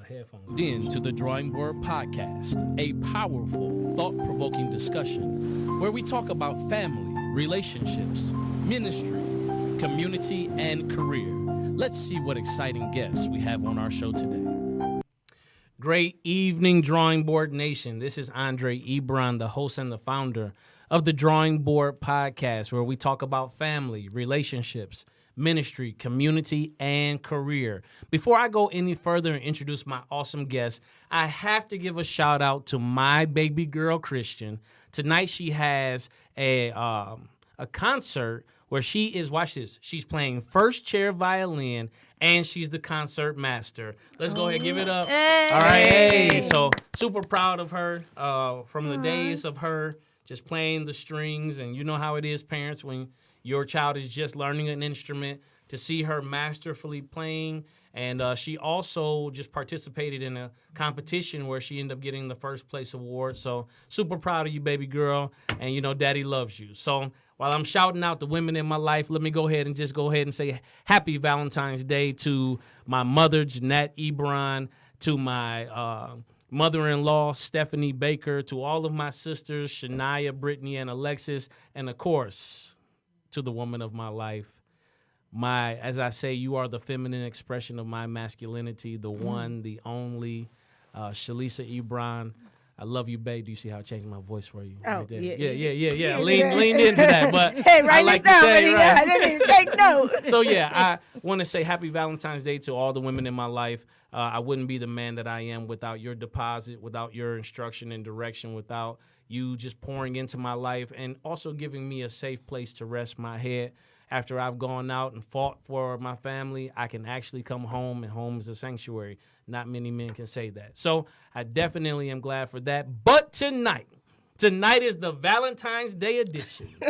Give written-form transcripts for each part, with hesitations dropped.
headphones. In to the Drawing Board Podcast, a powerful, thought-provoking discussion where we talk about family, relationships, ministry, community, and career. Let's see what exciting guests we have on our show today. Great evening, Drawing Board Nation. This is Andre Ebron, the host and the founder of the Drawing Board Podcast, where we talk about family, relationships, ministry, community, and career. Before I go any further and introduce my awesome guest, I have to give a shout out to my baby girl, Christian. Tonight she has a concert where she is, watch this, she's playing first chair violin and she's the concert master. Let's go ahead and give it up. Hey. All right, hey. So super proud of her from the days of her just playing the strings. And you know how it is, parents, when your child is just learning an instrument, to see her masterfully playing. And she also just participated in a competition where she ended up getting the first place award. So super proud of you, baby girl. And, you know, daddy loves you. So while I'm shouting out the women in my life, let me go ahead and say happy Valentine's Day to my mother, Jeanette Ebron, to my mother-in-law, Stephanie Baker, to all of my sisters, Shania, Brittany, and Alexis, and, of course, to the woman of my life. As I say, you are the feminine expression of my masculinity, the one, the only, Shalisa Ebron. I love you, babe. Do you see how I changed my voice for you? Oh, right there? Yeah. Leaned into that, but hey, I like to down, say, right? I didn't even take note. So, yeah, I want to say happy Valentine's Day to all the women in my life. I wouldn't be the man that I am without your deposit, without your instruction and direction, without you just pouring into my life and also giving me a safe place to rest my head. After I've gone out and fought for my family, I can actually come home, and home is a sanctuary. Not many men can say that. So I definitely am glad for that. But tonight is the Valentine's Day edition of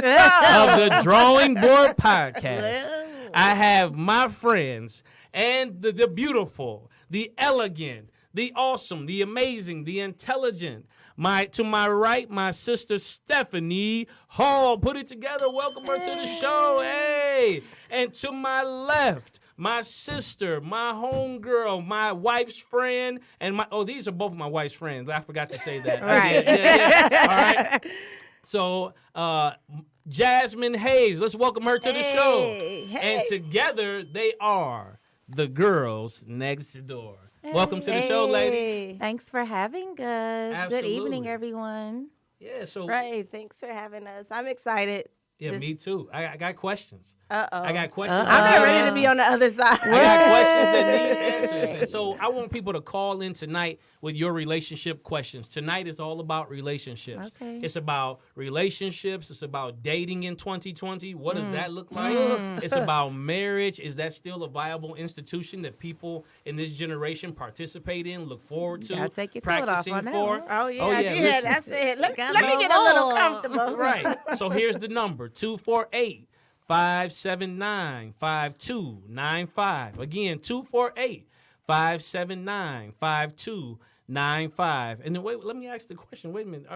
the Drawing Board Podcast. I have my friends and the beautiful, the elegant, the awesome, the amazing, the intelligent. To my right, my sister Stephanie Hall. Put it together. Welcome her to the show. Hey. And to my left, my sister, my homegirl, my wife's friend, and these are both my wife's friends. I forgot to say that. Right. Yeah. All right. So, Jasmine Hayes. Let's welcome her to the show. Hey. And together they are the girls next door. Welcome to the show, ladies. Thanks for having us. Absolutely. Good evening, everyone. Yeah, so Right, thanks for having us. I'm excited. me too. I got questions. Uh-oh. I got questions. I'm not ready to be on the other side. I got questions that need answers. And so I want people to call in tonight with your relationship questions. Tonight is all about relationships. Okay. It's about relationships. It's about dating in 2020. What does that look like? It's about marriage. Is that still a viable institution that people in this generation participate in, look forward to, Gotta take your coat off practicing on that for? one. Oh, yeah, listen. that's it. Let me get a little comfortable. Right. So here's the number, 248-579-5295. Again, 248-579-5295. And then wait, let me ask the question. Wait a minute.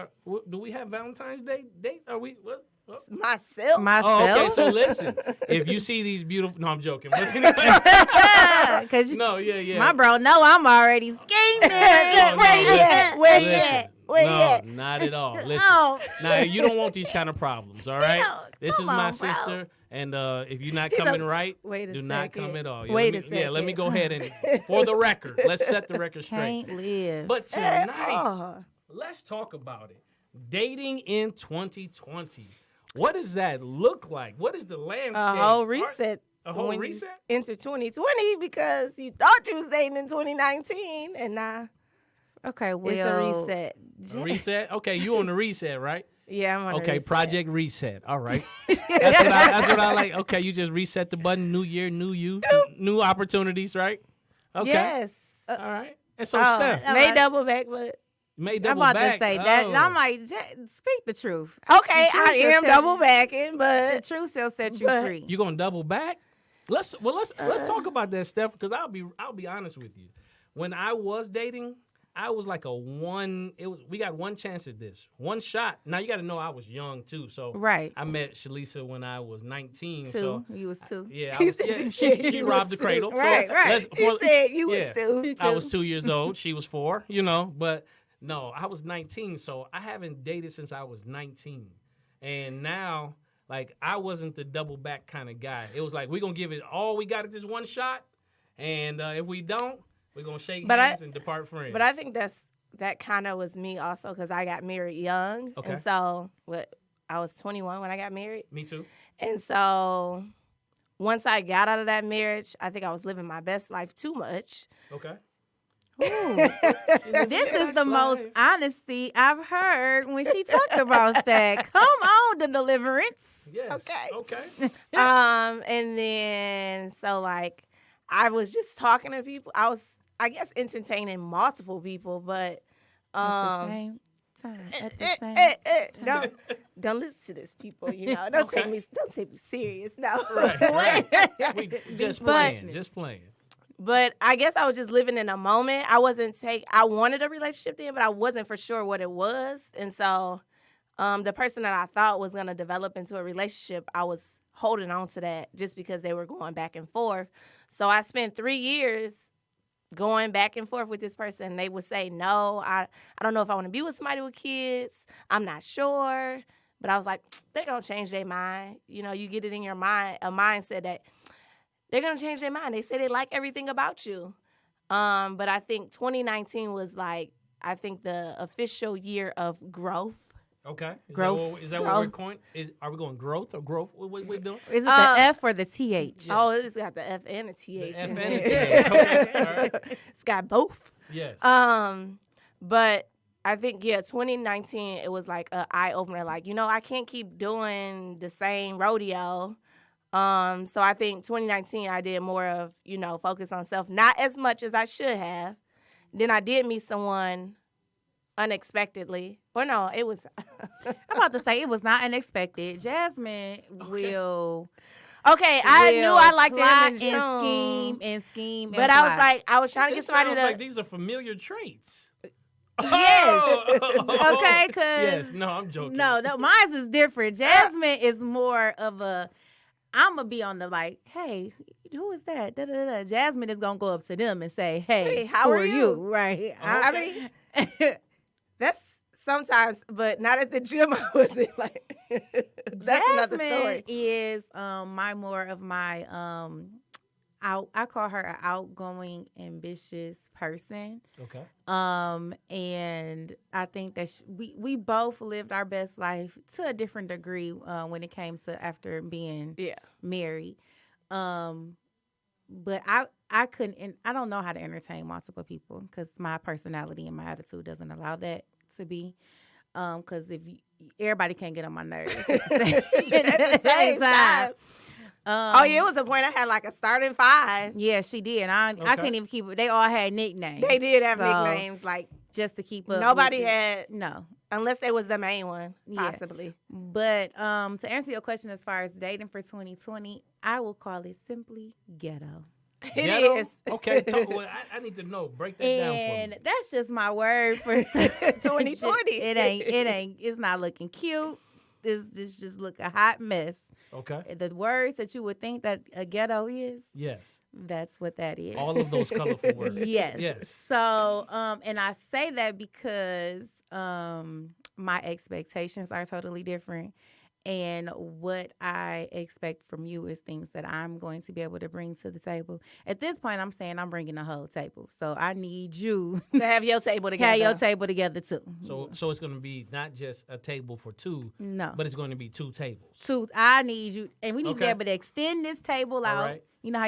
Do we have Valentine's Day date? Are we what? Myself. Oh, okay, so listen. If you see these beautiful, no, I'm joking. But anyway, Because yeah. my bro know I'm already scheming. Where you at? No, not at all. Listen, No. now you don't want these kind of problems, all right? No, This is come my on, bro. sister, and if you're not coming right, Wait a do not second. come at all. Wait let a me, Yeah, let me second. go ahead and, for the record, let's set the record straight. Can't live. But tonight, Oh. let's talk about it. Dating in 2020. What does that look like? What is the landscape? A whole reset. A whole when you reset? into 2020 because you thought you was dating in 2019 and now Okay, well. it's a reset. A reset? Okay, you on the reset, right? Yeah, I'm on a Okay, reset. Project Reset. All right. That's what I like. Okay, you just reset the button. New year, new you, new opportunities, right? Okay. Yes. All right. And so, Oh, Steph, may double back, but you made I'm double about back. to say that. Oh. And I'm like, speak the truth. okay, The truth I am will tell double you- backing, The but truth will set you But- free. You gonna double back? Let's talk about that, Steph, because I'll be honest with you. When I was dating, I was like we got one chance at this, one shot. Now you got to know I was young too, so Right. I met Shalisa when I was 19. Two. So You was two. yeah, I was, yeah she robbed the cradle. Right, so right. He said you was yeah, 2. I was 2 years old. She was 4. But no, I was 19. So I haven't dated since I was 19, and now like I wasn't the double back kind of guy. It was like we're gonna give it all we got at this one shot, and if we don't, we're gonna shake hands and depart friends. But I think that kind of was me also because I got married young. Okay. And so I was 21 when I got married. Me too. And so once I got out of that marriage, I think I was living my best life too much. Okay. This is the most honesty I've heard when she talked about that. Come on, the deliverance. Yes. Okay. And then so like I was just talking to people. I was, I guess, entertaining multiple people, but At the same time. At the same time. don't listen to this, people. Don't take me serious. No. Right. We just playing. But I guess I was just living in a moment. I wanted a relationship then, but I wasn't for sure what it was. And so the person that I thought was going to develop into a relationship, I was holding on to that just because they were going back and forth. So I spent 3 years going back and forth with this person. They would say, no, I don't know if I want to be with somebody with kids. I'm not sure. But I was like, they're going to change their mind. You get it in your mind, a mindset that they're going to change their mind. They say they like everything about you. But I think 2019 was like, I think the official year of growth. Okay. Growth. Is that what we're going? Are we going growth or growth? What we doing? Is it the F or the TH? Oh, it's got the F and the TH. The F in and it. the TH. Okay. All right. It's got both. Yes. But I think, 2019, it was like an eye-opener. Like, I can't keep doing the same rodeo. So I think 2019, I did more of, focus on self. Not as much as I should have. Then I did meet someone unexpectedly. Or no, it was... I'm about to say it was not unexpected. Jasmine will... Okay, I knew I liked plot him in June. and scheme. But I was like, I was trying to get somebody sounds to... like these are familiar traits. Yes. Okay, because... Yes, no, I'm joking. No, mine is different. Jasmine is more of a... I'm going to be on the like, hey, who is that? Da, da, da, da. Jasmine is going to go up to them and say, hey, how who are you? Right. I mean, that's sometimes, but not at the gym. I wasn't like, that's another story. Jasmine is more of my, I call her an outgoing, ambitious person. Okay. And I think that we both lived our best life to a different degree when it came to after being married. But I couldn't, and I don't know how to entertain multiple people because my personality and my attitude doesn't allow that to be. Because everybody can't get on my nerves at the same time. It was a point I had like a starting 5. Yeah, she did. I couldn't even keep it. They all had nicknames. They did have nicknames, like just to keep up. Nobody had no, unless they was the main one, possibly. Yeah. But to answer your question, as far as dating for 2020, I will call it simply ghetto. It Ghetto? is. Okay, I need to know. Break that down for me. And that's just my word for 2020. It ain't. It's not looking cute. It's just look a hot mess. Okay. The words that you would think that a ghetto is. Yes. That's what that is. All of those colorful words. Yes. Yes. So, and I say that because my expectations are totally different. And what I expect from you is things that I'm going to be able to bring to the table. At this point, I'm saying I'm bringing the whole table. So I need you to have your table together. Have your table together too. So it's going to be not just a table for 2. No. But it's going to be 2 tables. 2. I need you, and we need to be able to extend this table out. Right. You know how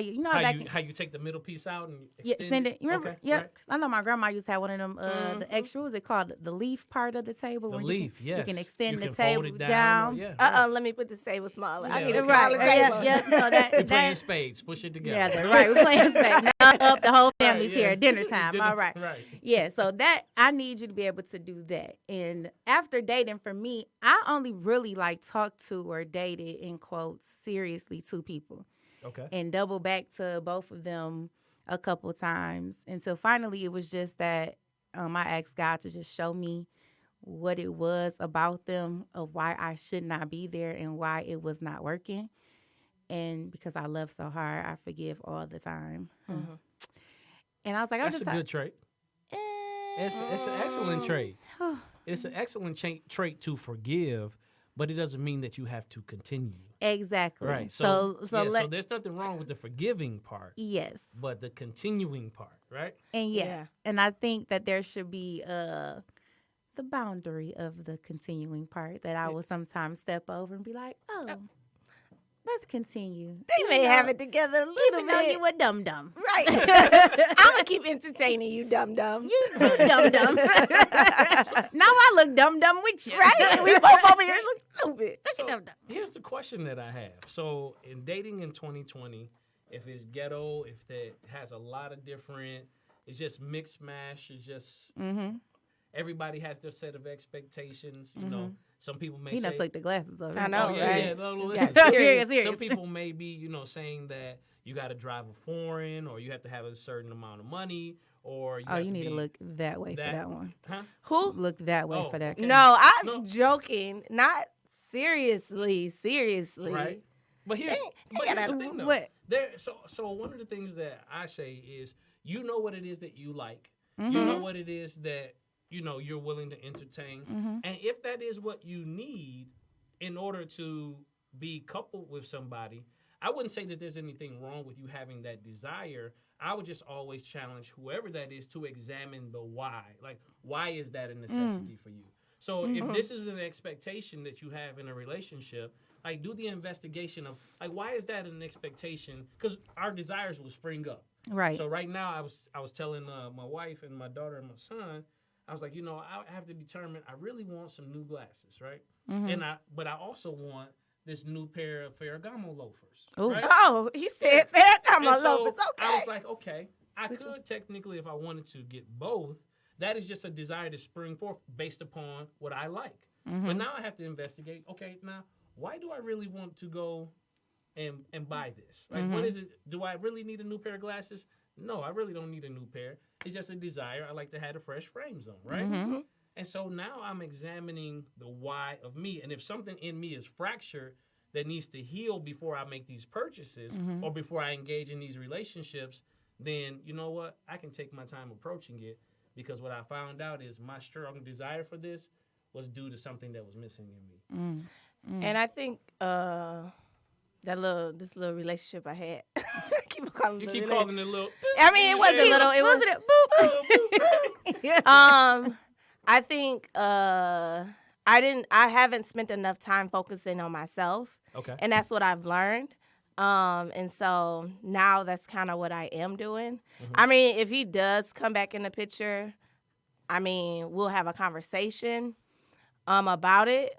you take the middle piece out and extend it. You remember? Okay, Yeah, right. I know my grandma used to have one of them. The extra, what was it called? The leaf part of the table. The where leaf, yes. You can extend the fold table it down. Yeah. Let me put this table smaller. Yeah, I need a okay. smaller table. Yeah. So We're playing spades. Push it together. Yeah, right. We're playing spades. Now up, the whole family's here at dinner time. All right. Right. Yeah. So that I need you to be able to do that. And after dating, for me, I only really talked to or dated in quotes seriously 2 people. Okay. And double back to both of them a couple times until finally it was just that I asked God to just show me what it was about them, of why I should not be there and why it was not working. And because I love so hard, I forgive all the time. Mhm. And I was like, That's a good trait. eh, It's an excellent trait. It's an excellent trait to forgive, but it doesn't mean that you have to continue. Exactly. Right. So So there's nothing wrong with the forgiving part, yes. but the continuing part, right? And Yeah. and I think that there should be the boundary of the continuing part that I will sometimes step over and be like, oh, let's continue. They may have it together a little Even though bit. you a dum-dum. Right. I'm going to keep entertaining you, dum-dum. You dum-dum. Now I look dum-dum with you. Right? We both over here look stupid. So dum-dum. here's the question that I have. So in dating in 2020, if it's ghetto, if it has a lot of different, it's just mixed mash, it's just everybody has their set of expectations. You know, some people may He say, done took the glasses over. I know, oh, yeah, right? yeah, no, Yeah, listen. serious. Some people may be, you know, saying that you got to drive a foreign, or you have to have a certain amount of money, or you Oh, have you to need to be look that way for that one. Huh? Who? Look that way Oh, for that. okay. No, I'm No. joking. Not seriously. Right. But here's They the thing, though. What? So one of the things that I say is, you know what it is that you like. You know what it is that, you know, you're willing to entertain. And if that is what you need in order to be coupled with somebody, I wouldn't say that there's anything wrong with you having that desire. I would just always challenge whoever that is to examine the why. Like, why is that a necessity for you? So if this is an expectation that you have in a relationship, like, do the investigation of, like, why is that an expectation? Because our desires will spring up. Right. So right now, I was telling my wife and my daughter and my son, I was like, you know, I have to determine. I really want some new glasses, right? But I also want this new pair of Ferragamo loafers. Ooh. Right? Oh, he said that. I'm And a so loaf. It's okay. I was like, okay, I could technically, if I wanted to, get both. That is just a desire to spring forth based upon what I like. But now I have to investigate. Okay, now why do I really want to go and buy this? Like, what is it? Do I really need a new pair of glasses? No, I really don't need a new pair. It's just a desire. I like to have the fresh frames on, right? And so now I'm examining the why of me. And if something in me is fractured that needs to heal before I make these purchases or before I engage in these relationships, then you know what? I can take my time approaching it, because what I found out is my strong desire for this was due to something that was missing in me. And I think this little relationship I had. keep calling You it keep a calling it little. I mean, it wasn't little. It was Boop. I think I haven't spent enough time focusing on myself. Okay. And that's what I've learned. And so now that's kind of what I am doing. I mean, if he does come back in the picture, I mean, we'll have a conversation about it.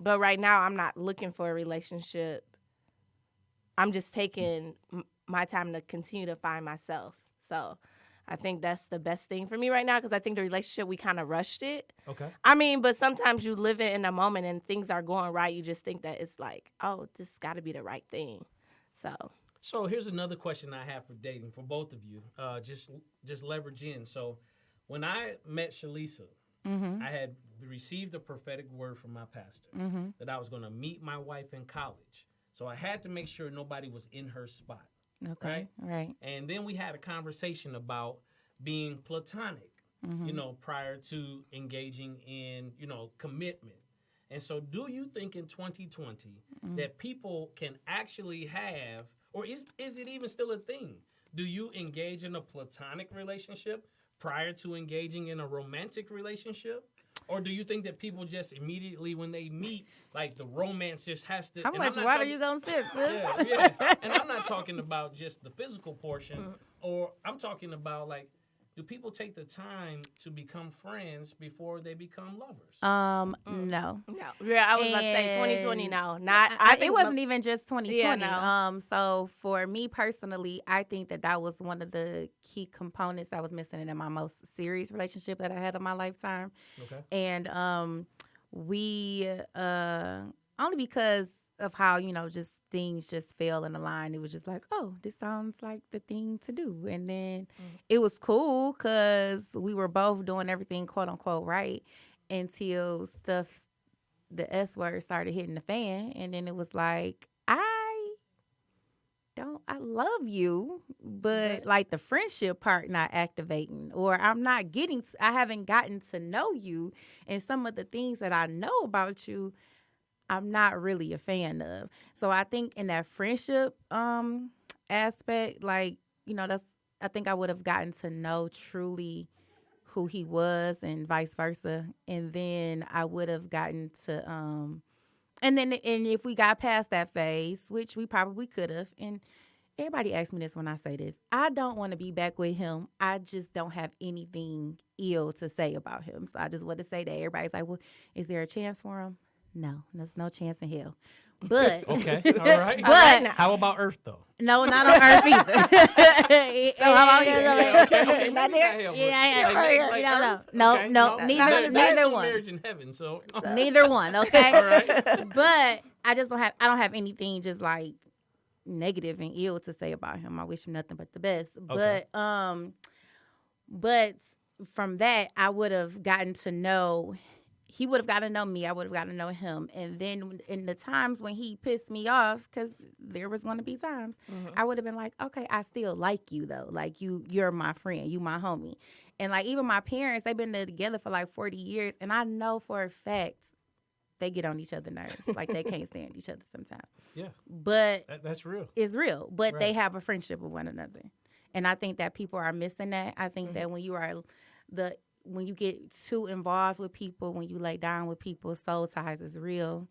But right now I'm not looking for a relationship. I'm just taking my time to continue to find myself. So I think that's the best thing for me right now, because I think the relationship, we kind of rushed it. Okay. I mean, but sometimes you live it in a moment and things are going right. You just think that it's like, oh, this got to be the right thing. So here's another question I have for dating for both of you. Just leverage in. So when I met Shalisa, I had received a prophetic word from my pastor that I was going to meet my wife in college. So I had to make sure nobody was in her spot. Okay. Right. And then we had a conversation about being platonic, you know, prior to engaging in, you know, commitment. And so do you think in 2020 that people can actually have, or is it even still a thing? Do you engage in a platonic relationship prior to engaging in a romantic relationship? Or do you think that people just immediately when they meet, like, the romance just has to... How much water you gonna sip, sis? Yeah. And I'm not talking about just the physical portion, or I'm talking about, like, do people take the time to become friends before they become lovers? No. yeah, I was about to say 2020 now. Not I think it wasn't even just 2020. Yeah, no. So for me personally, I think that was one of the key components that was missing in my most serious relationship that I had in my lifetime. Okay. And we only because of how, you know, just things just fell in a line. It was just like, oh, this sounds like the thing to do. And then it was cool because we were both doing everything quote unquote right until the S word started hitting the fan. And then it was like, I love you, but like the friendship part not activating, or I haven't gotten to know you, and some of the things that I know about you, I'm not really a fan of. So I think in that friendship aspect, like, I think I would have gotten to know truly who he was and vice versa. And then I would have gotten to and if we got past that phase, which we probably could have, and everybody asks me this when I say this, I don't want to be back with him. I just don't have anything ill to say about him. So I just want to say that. Everybody's like, well, is there a chance for him? No, there's no chance in hell. But okay, all right. But how about Earth though? No, not on Earth either. So how about you? Okay, Not there? Yeah. No, neither one. Marriage in heaven, so neither one. Okay, all right. But I don't have anything just like negative and ill to say about him. I wish him nothing but the best. Okay. But from that, I would have gotten to know. He would have gotten to know me. I would have gotten to know him. And then in the times when he pissed me off, because there was going to be times, I would have been like, okay, I still like you, though. Like, you're my friend. You my homie. And, like, even my parents, they've been together for, like, 40 years. And I know for a fact they get on each other's nerves. Like, they can't stand each other sometimes. Yeah. But that's real. It's real. But they have a friendship with one another. And I think that people are missing that. I think that when you get too involved with people, when you lay down with people, soul ties is real.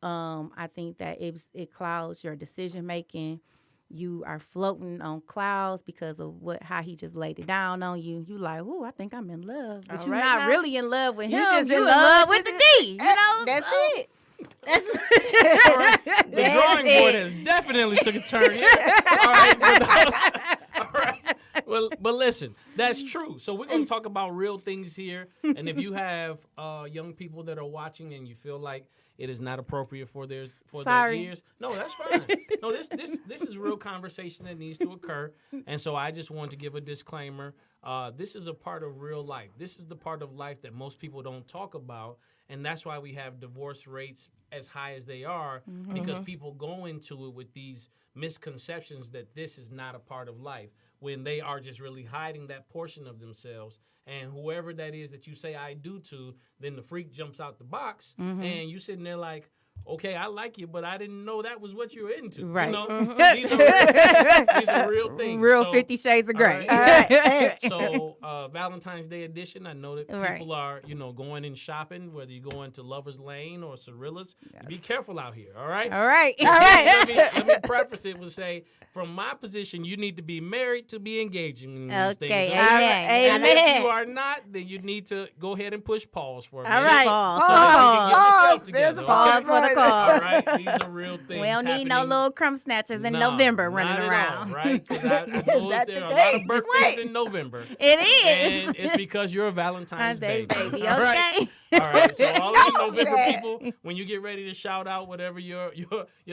I think that it clouds your decision making. You are floating on clouds because of how he just laid it down on you. You like, ooh, I think I'm in love, but you're not really in love with him. You're just in love with the D. You know, that's it. That's all right. The drawing board has definitely took a turn here. All right, all right. Well, but listen, that's true. So we're going to talk about real things here. And if you have young people that are watching and you feel like it is not appropriate for their ears, no, that's fine. No, this is a real conversation that needs to occur. And so I just want to give a disclaimer. This is a part of real life. This is the part of life that most people don't talk about. And that's why we have divorce rates as high as they are, because people go into it with these misconceptions that this is not a part of life, when they are just really hiding that portion of themselves. And whoever that is that you say I do to, then the freak jumps out the box, and you sitting there like, okay, I like you, but I didn't know that was what you were into. Right. You know? These are real things. Real 50 Shades of Grey. All right. So Valentine's Day edition, I know that people are, going in shopping, whether you're going to Lover's Lane or Cirilla's. Yes. Be careful out here, all right? All right. Let me preface it with say, from my position, you need to be married to be engaging in these things. Okay, amen. And if you are not, then you need to go ahead and push pause for a minute. All right. So that you can get yourself together. There's a pause for the call. All right, these are real things. We don't need no little crumb snatchers in November running around. All, right? Because I know there are a lot of birthdays in November. It is. And it's because you're a Valentine's baby. Okay. All right. So all of you November people, when you get ready to shout out whatever your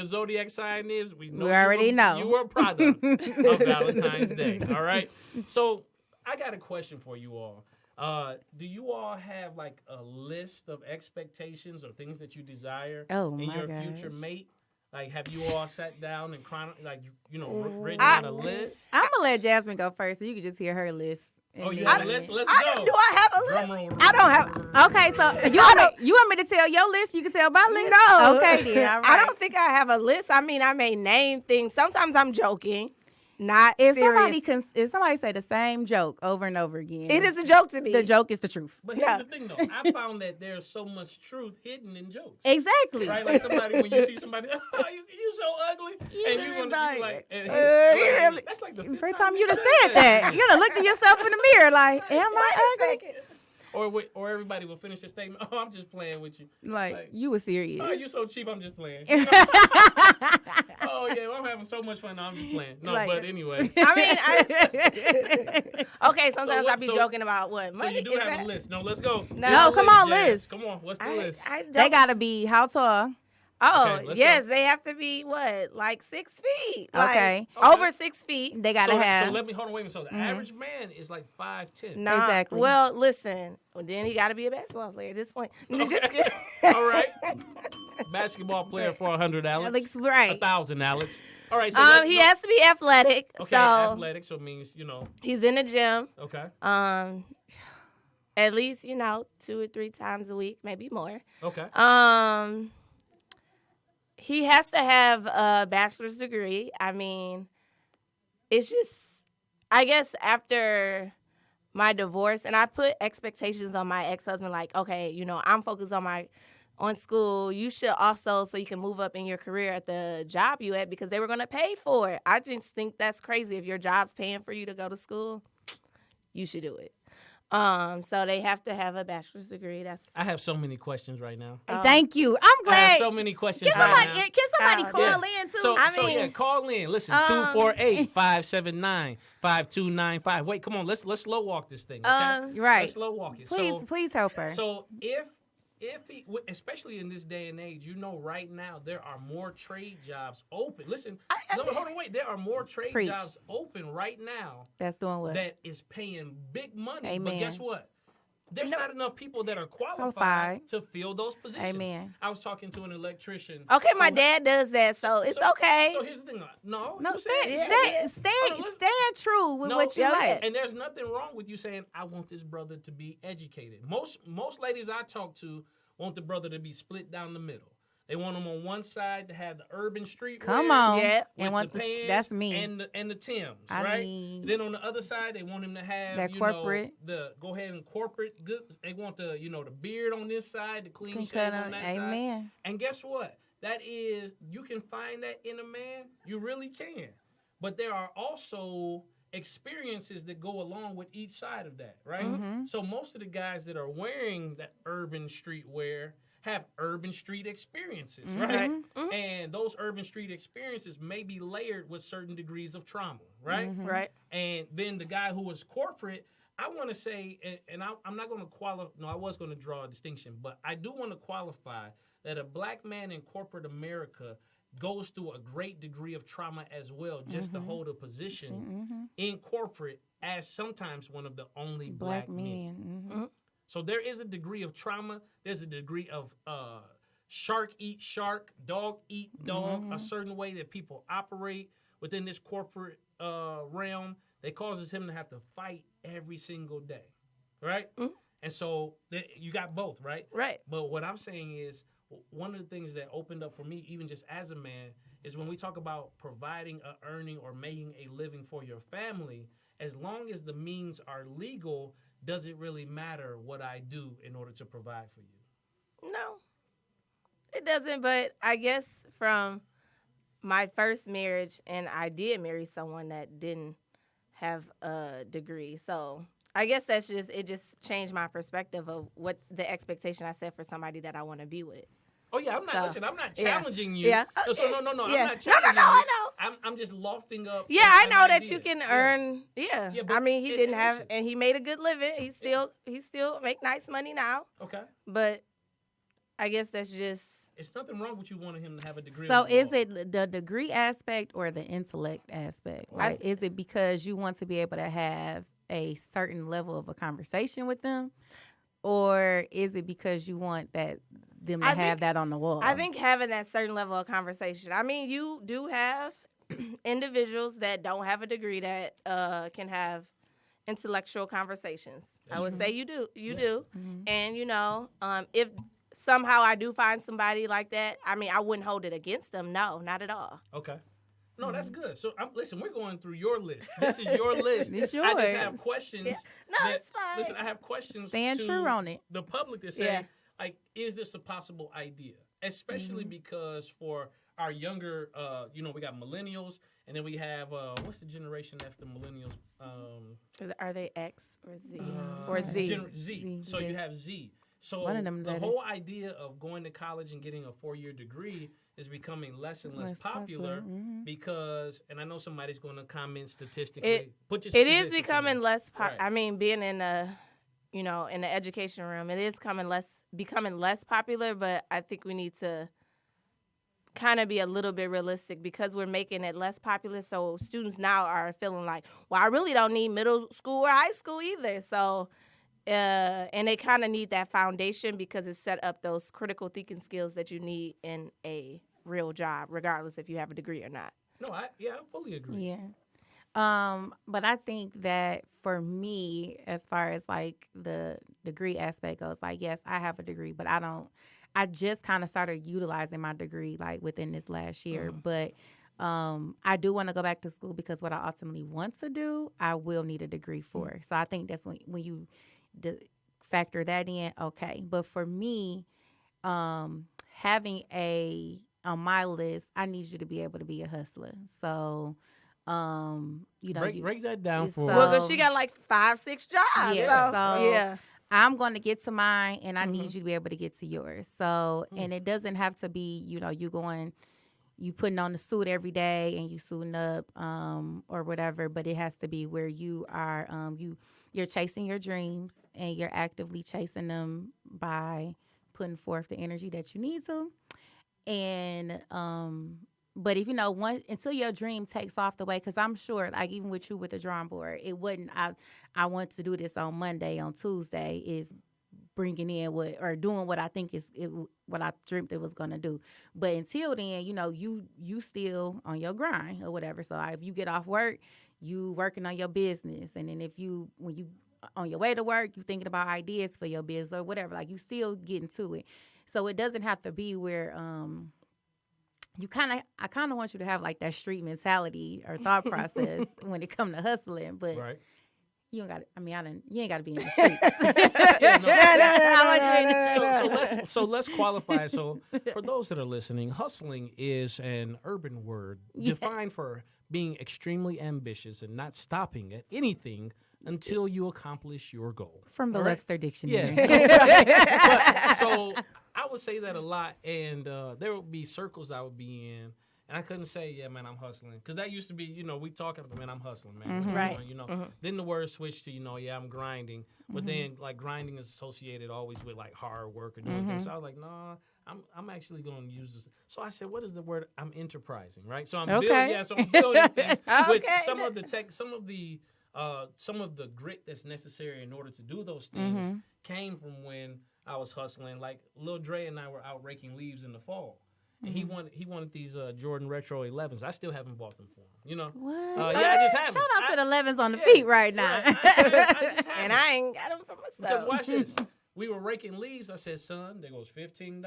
zodiac sign is, we already know you were a product of Valentine's Day. All right. So I got a question for you all. Do you all have like a list of expectations or things that you desire in your future mate? Like, have you all sat down and written on a list? I'm gonna let Jasmine go first, so you can just hear her list. Oh, you have a list? Let's go. Do I have a list? Drum roll. I don't have. Okay, so you want me to tell your list? You can tell my list. No. Okay, then. All right. I don't think I have a list. I mean, I may name things. Sometimes I'm joking. Not if serious. somebody say the same joke over and over again, it is a joke to me. The joke is the truth. But here's the thing, though. I found that there's so much truth hidden in jokes. Exactly. Right? Like when you see somebody, oh, you so ugly, and you want to be like, that's like the first time you'd have said that. You'd have looked at yourself in the mirror like, am I ugly? Or everybody will finish the statement, oh, I'm just playing with you. Like you were serious. Oh, you so cheap, I'm just playing. Oh, yeah, well, I'm having so much fun. No, I'm just playing. No, but anyway. I mean, okay, sometimes I be joking about what? So you do have a list. No, let's go. No, come on, Liz. Come on, what's the list? They got to be how tall? Oh, Okay, let's yes, go. they have to be like 6 feet. Okay. Like, over 6 feet. They gotta have. So let me hold on. Wait a minute. So the average man is like 5'10". Nah, Exactly. Well, listen. Well, then he got to be a basketball player at this point. Okay. All right. Basketball player for 100, Alex. Alex, right. 1,000, Alex. All right. So he has to be athletic. Okay, so athletic. So it means he's in the gym. Okay. At least 2 or 3 times a week, maybe more. Okay. He has to have a bachelor's degree. I mean, it's just, I guess after my divorce, and I put expectations on my ex-husband, like, okay, I'm focused on school. You should also, so you can move up in your career at the job you at, because they were going to pay for it. I just think that's crazy. If your job's paying for you to go to school, you should do it. So they have to have a bachelor's degree. I have so many questions right now. Thank you. I'm glad. I have so many questions Can right somebody, now. can somebody call Yeah. in too? So I mean, call in. Listen, 248-579-5295. Wait, come on. Let's slow walk this thing, okay? Right. Let's slow walk it. Please help her. So if he, especially in this day and age, right now there are more trade jobs open. Listen, hold on, wait. There are more trade Preach. jobs open right now That's doing what? that is paying big money. Amen. But guess what? There's not enough people that are qualified Qualified. to fill those positions. Amen. I was talking to an electrician. Okay, my dad does that, so it's okay. So here's the thing. No, No, you said- stand true with No, what you like. And there's nothing wrong with you saying, I want this brother to be educated. Most ladies I talk to want the brother to be split down the middle. They want him on one side to have the urban street Come wear on. Yeah. with And want the the, pants that's me. and the Timbs, I right? mean- Then on the other side, they want him to have That corporate. go ahead and corporate good. They want the the beard on this side, the clean Can shave cut on on- that side. Amen. And guess what? You can find that in a man. You really can. But there are also experiences that go along with each side of that, right? Mm-hmm. So most of the guys that are wearing that urban street wear have urban street experiences, right? Mm-hmm. And those urban street experiences may be layered with certain degrees of trauma, right? Right. And then the guy who was corporate, I want to say, and I'm not going to qualify, no, I was going to draw a distinction, but I do want to qualify that a black man in corporate America goes through a great degree of trauma as well, just to hold a position in corporate as sometimes one of the only black men. Mm-hmm. So there is a degree of trauma. There's a degree of shark eat shark, dog eat dog, a certain way that people operate within this corporate realm that causes him to have to fight every single day, right? And so you got both, right? Right. But what I'm saying is, one of the things that opened up for me, even just as a man, is when we talk about providing a earning or making a living for your family, as long as the means are legal, does it really matter what I do in order to provide for you? No, it doesn't. But I guess from my first marriage, and I did marry someone that didn't have a degree. So I guess it just changed my perspective of what the expectation I set for somebody that I want to be with. Oh yeah, I'm not. Listen, I'm not challenging you. Yeah. No, so no. Yeah. I'm not No, challenging no, you. I know. I'm just lofting up. Yeah, I an know that idea. you can Yeah. earn. Yeah, Yeah, but I mean, he didn't have, listen. and he made a good living. He still make nice money now. Okay. But I guess that's just. It's nothing wrong with you wanting him to have a degree. So of is law. it the degree aspect or the intellect aspect? Like, is it because you want to be able to have a certain level of a conversation with them? Or is it because you want them to have that on the wall? I think having that certain level of conversation. I mean, you do have individuals that don't have a degree that can have intellectual conversations. I would say you do. You do. Mm-hmm. And, if somehow I do find somebody like that, I mean, I wouldn't hold it against them. No, not at all. Okay. No, that's good. So, listen, we're going through your list. This is your list. It's I just yours. have questions. Yeah. No, it's fine. Listen, I have questions Stand to true on it. the public to say, Yeah. like, is this a possible idea? Especially because for our younger, we got millennials, and then we have, what's the generation after millennials? Are they X or Z? Or Z? Z. So you have Z. So One of them the letters. whole idea of going to college and getting a 4-year degree is becoming less and less popular because, and I know somebody's going to comment statistically. Put your It is statistics in becoming there. less. Right. I mean, being in the education room, it is becoming less popular. But I think we need to kind of be a little bit realistic because we're making it less popular. So students now are feeling like, well, I really don't need middle school or high school either. So, and they kind of need that foundation because it set up those critical thinking skills that you need in a real job, regardless if you have a degree or not. No, I fully agree. Yeah. But I think that for me, as far as like the degree aspect goes, like, yes, I have a degree, but I just kind of started utilizing my degree like within this last year. But I do want to go back to school because what I ultimately want to do, I will need a degree for. So I think that's when you factor that in, okay. But for me, having on my list, I need you to be able to be a hustler. So, break that down for. Well, because she got like 5-6 jobs. Yeah. So yeah. I'm going to get to mine, and I need you to be able to get to yours. So, and it doesn't have to be, you putting on the suit every day and you suiting up, or whatever. But it has to be where you are, you're chasing your dreams and you're actively chasing them by putting forth the energy that you need to. And but if until your dream takes off the way, because I'm sure, like even with you with the drawing board, it wouldn't. I want to do this on Monday. On Tuesday is bringing in doing what I think what I dreamt it was gonna do. But until then, you still on your grind or whatever. So if you get off work, you working on your business, and then when you on your way to work, you thinking about ideas for your business or whatever. Like you still getting to it. So it doesn't have to be where I kind of want you to have like that street mentality or thought process when it comes to hustling, but Right. you ain't got. You ain't got to be in the streets. So let's qualify. So for those that are listening, hustling is an urban word defined for being extremely ambitious and not stopping at anything until you accomplish your goal. From the All right? Webster Dictionary. Yeah. So I would say that a lot, and there would be circles I would be in, and I couldn't say, yeah, man, I'm hustling. Because that used to be, we talking about, man, I'm hustling, man. What you Right. doing, Then the word switched to, yeah, I'm grinding. But then, like, grinding is associated always with, like, hard work or doing things. So I was like, nah, I'm actually going to use this. So I said, what is the word? I'm enterprising, right? So I'm building things, which some of the tech, some of the grit that's necessary in order to do those things came from when I was hustling. Like Lil Dre and I were out raking leaves in the fall, and he wanted these Jordan Retro 11s. I still haven't bought them for him. What? Yeah, I just haven't. Shout out to the 11s on the feet right now. I just haven't. And I ain't got them for Because myself. watch this. We were raking leaves. I said, son, there goes $15,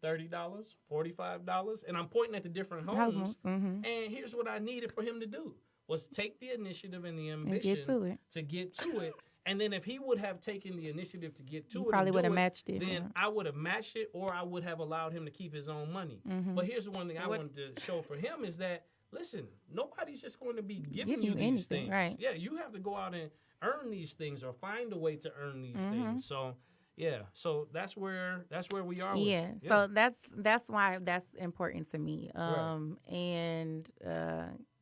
$30, $45. And I'm pointing at the different homes. And here's what I needed for him to do was take the initiative and the ambition to get to it. And then if he would have taken the initiative to get to it, probably would have matched it. Then I would have matched it, or I would have allowed him to keep his own money. But here's the one thing I wanted to show for him is that, listen, nobody's just going to be giving you these things. Right. Yeah, you have to go out and earn these things or find a way to earn these things. So yeah, so that's where we are. Yeah, so that's why that's important to me. And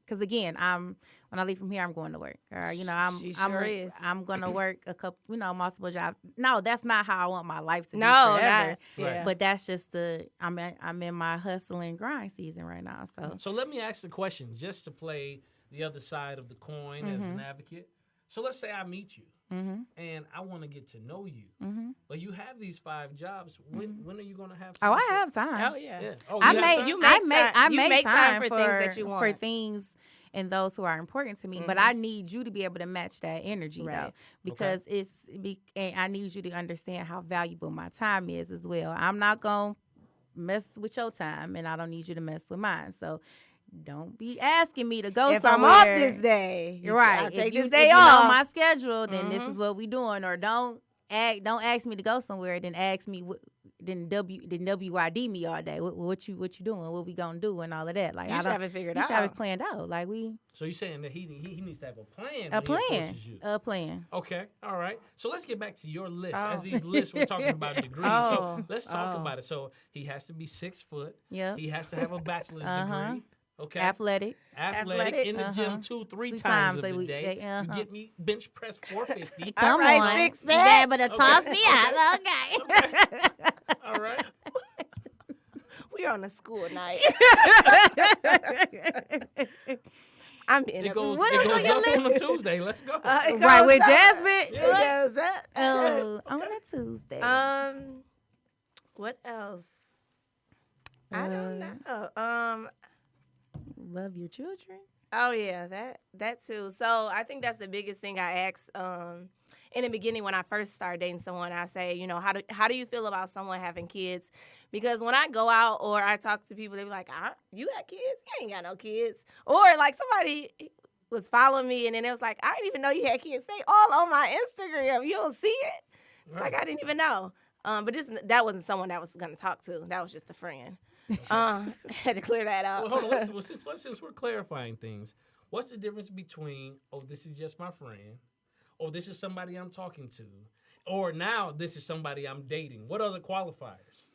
because again, when I leave from here, I'm going to work. I'm going to work a couple, multiple jobs. No, that's not how I want my life to be forever. Yeah. But that's just I'm in my hustle and grind season right now. So let me ask the question, just to play the other side of the coin as an advocate. So let's say I meet you. And I want to get to know you, but you have these 5 jobs. When are you going to have time? Oh, I have time. Oh yeah. Oh, I make time for things that you want. for things and those who are important to me. But I need you to be able to match that energy though, because and I need you to understand how valuable my time is as well. I'm not gonna mess with your time, and I don't need you to mess with mine. So. Don't be asking me to go if somewhere. I'm off this day, You're right. I'll take this if day you off. on my schedule, then this is what we doing. Or don't ask me to go somewhere. Then ask me. Then WID me all day. What you doing? What we gonna do and all of that? Like you should have it figured out. You should have it planned out. Like we. So you're saying that he needs to have a plan. A plan. Okay. All right. So let's get back to your list. As these lists, we're talking about degrees. So let's talk about it. So he has to be 6 foot. Yeah. He has to have a bachelor's degree. Okay. Athletic in the gym 2-3 times of the day. You get me bench press 450. Come right, on. 6 You pack. able to toss me out. Okay. All right. We you're on a school night. I'm in It goes What else on your up on a Tuesday. Let's go. Right, with Jasmine? Yeah. Oh, on a Tuesday. What else? I don't know. Love your children. Oh yeah, that too. So I think that's the biggest thing I asked in the beginning when I first started dating someone. I say, how do you feel about someone having kids? Because when I go out or I talk to people, they be like, "You got kids? You ain't got no kids." Or like somebody was following me and then it was like, "I didn't even know you had kids. They all on my Instagram. You don't see it." It's like I didn't even know. But that wasn't someone that I was gonna talk to. That was just a friend. Had to clear that up. Well, hold on. Since we're clarifying things, what's the difference between, this is just my friend, or this is somebody I'm talking to, or now this is somebody I'm dating? What other qualifiers?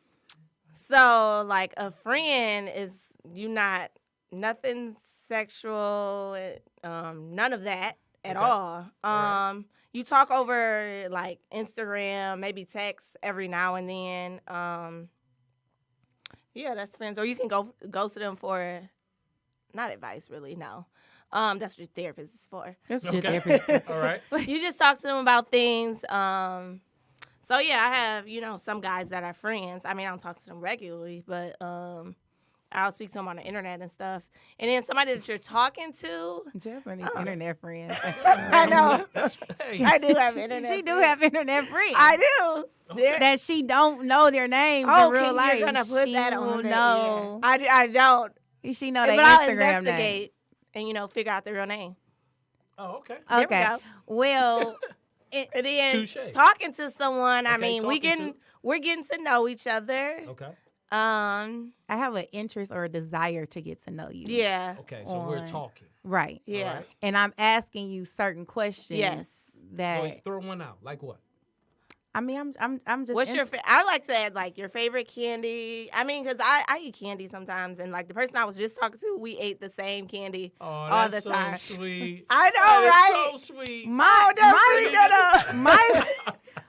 So, like, a friend is nothing sexual, none of that at all. Right. You talk over, like, Instagram, maybe text every now and then. Yeah, that's friends. Or you can go to them for, not advice, really, no. That's what your therapist is for. That's Okay. your therapist. All right. You just talk to them about things. So, yeah, I have, some guys that are friends. I mean, I don't talk to them regularly, but I'll speak to them on the internet and stuff. And then somebody that you're talking to. Jasmine needs internet friends. I know. Hey, I do have internet. She do have internet friends. I do. Okay. That she don't know their names in real life. You're gonna put she that will on there, know. yeah. I don't. She know their But I'll Instagram name. investigate and figure out their real name. Oh, okay. There we Okay. go. Well, And then Touche. talking to someone, I Okay, mean, we're getting to know each other. Okay. I have an interest or a desire to get to know you. Yeah. Okay. So we're On- talking. Right. Yeah. All right. And I'm asking you certain questions. Yes. That Wait, throw one out. Like what? I mean, I'm just. What's I like to add like your favorite candy. I mean, because I eat candy sometimes, and like the person I was just talking to, we ate the same candy Oh, all that's the time. so sweet. I know, That right? is so sweet.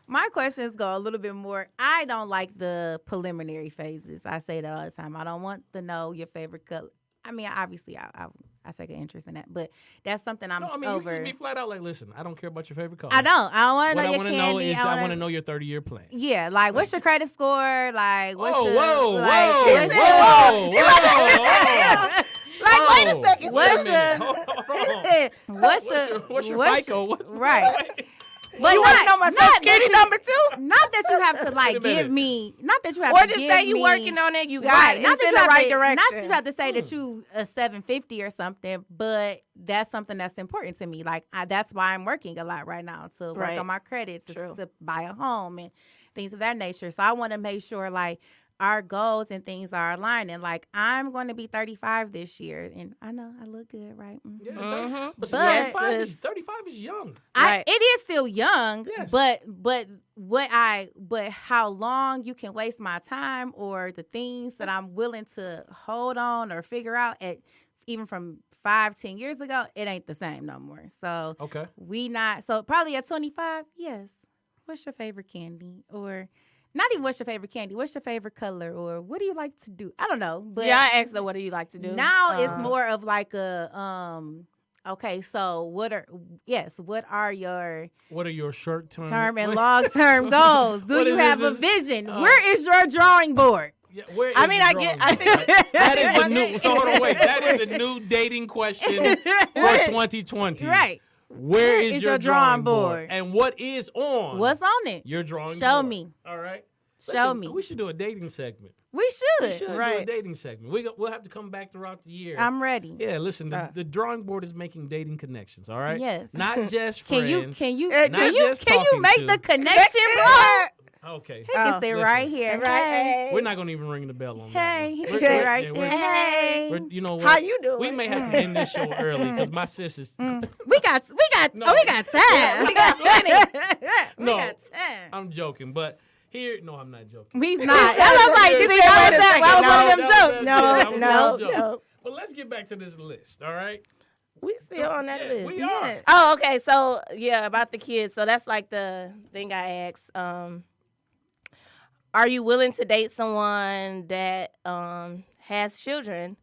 My questions go a little bit more. I don't like the preliminary phases. I say that all the time. I don't want to know your favorite color. I mean, obviously, I take an interest in that, but that's something I'm No, I mean, over. you just be flat out like, listen, I don't care about your favorite color. I don't want to What know I your want to candy. know is I want to know your 30-year plan. Yeah, like what's your credit score? Like what's Whoa, your whoa, like, whoa, what's your- whoa, whoa. Like, wait a second. What's Wait a minute. Hold on. What's your What's your FICO? right? But you want to know my social security number too? Not that you have to Wait a like minute. give me. Not that you have Or to just give say you me, working on it, you got right. it. Not It's that in you the have right to, direction. Not that you have to say that you a 750 or something, but that's something that's important to me. Like that's why I'm working a lot right now to work Right. on my credit True. to buy a home and things of that nature. So I want to make sure like our goals and things are aligned. And like I'm going to be 35 this year, and I know I look good, right? Mhm. Yeah, Mhm. but But- 35 is young. Right. It is still young, Yes. but how long you can waste my time or the things that I'm willing to hold on or figure out at even from 5-10 years ago, it ain't the same no more. So Okay. so probably at 25, yes. What's your favorite candy? Or not even what's your favorite candy, what's your favorite color? Or what do you like to do? I don't know. But Yeah, I asked her, what do you like to do? now it's more of like a okay, so what are your short-term and long-term goals? Do What you is have this? a vision? Where is your drawing board? Yeah, where is I mean, the I drawing get- I board? think- That is the one new. thing- So hold on, wait. That is the new dating question for 2020. Right. Where is your drawing board? And what is on? What's on it? your drawing board? Show me. All right. Show Listen, me. We should do a dating segment. We should. We should do a Right. dating segment. We'll have to come back throughout the year. I'm ready. Yeah, listen, the drawing board is making dating connections, all right? Yes. Not just Can friends. you Not just talking make to. the connection, bro? Okay. He can sit listen. right here. Right. Hey. We're not going to even ring the bell on Hey, that he one. can We're- sit right yeah, there. we're- Hey. You know what? How you doing? We may have to end this show early because my sis is. We got No. we got time. We got plenty. We No. got time. I'm joking, but here, no, I'm not joking. He's not. I was like, Wait a see, that was second. one of them That jokes. was No, one no, of them jokes. no. But let's get back to this list, all right? We still on that Yeah, list. we are. Oh, okay. So yeah, about the kids. So that's like the thing I asked. are you willing to date someone that has children?